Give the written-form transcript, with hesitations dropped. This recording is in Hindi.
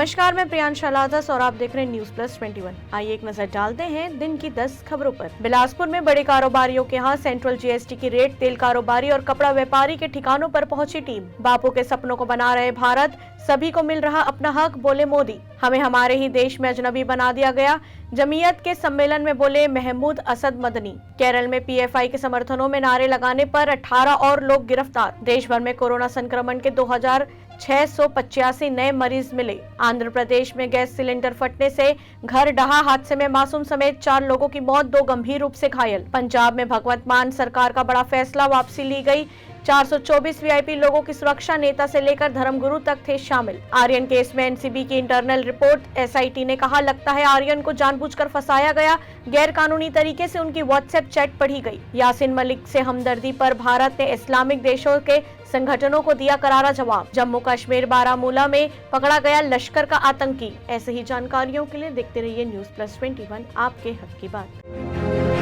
नमस्कार, मैं प्रियांशा लाजस और आप देख रहे हैं न्यूज प्लस 21। आइए एक नजर डालते हैं दिन की 10 खबरों पर। बिलासपुर में बड़े कारोबारियों के यहाँ सेंट्रल जीएसटी की रेड, तेल कारोबारी और कपड़ा व्यापारी के ठिकानों पर पहुंची टीम। बापू के सपनों को बना रहे भारत, सभी को मिल रहा अपना हक, बोले मोदी। हमें हमारे ही देश में अजनबी बना दिया गया, जमीयत के सम्मेलन में बोले महमूद असद मदनी। केरल में पीएफआई के समर्थनों में नारे लगाने पर 18 और लोग गिरफ्तार। देश भर में कोरोना संक्रमण के 2685 नए मरीज मिले। आंध्र प्रदेश में गैस सिलेंडर फटने से घर ढहा, हादसे में मासूम समेत 4 लोगों की मौत, 2 गंभीर रूप से घायल। पंजाब में भगवंत मान सरकार का बड़ा फैसला, वापसी ली गई। 424 वीआईपी लोगों की सुरक्षा, नेता से लेकर धर्मगुरु तक थे शामिल। आर्यन केस में एनसीबी की इंटरनल रिपोर्ट, एसआईटी ने कहा लगता है आर्यन को जानबूझकर फंसाया गया, गैर कानूनी तरीके से उनकी व्हाट्सएप चैट पढ़ी गई। यासीन मलिक से हमदर्दी पर भारत ने इस्लामिक देशों के संगठनों को दिया करारा जवाब। जम्मू कश्मीर बारामूला में पकड़ा गया लश्कर का आतंकी। ऐसे ही जानकारियों के लिए देखते रहिए न्यूज प्लस 21, आपके हक की बात।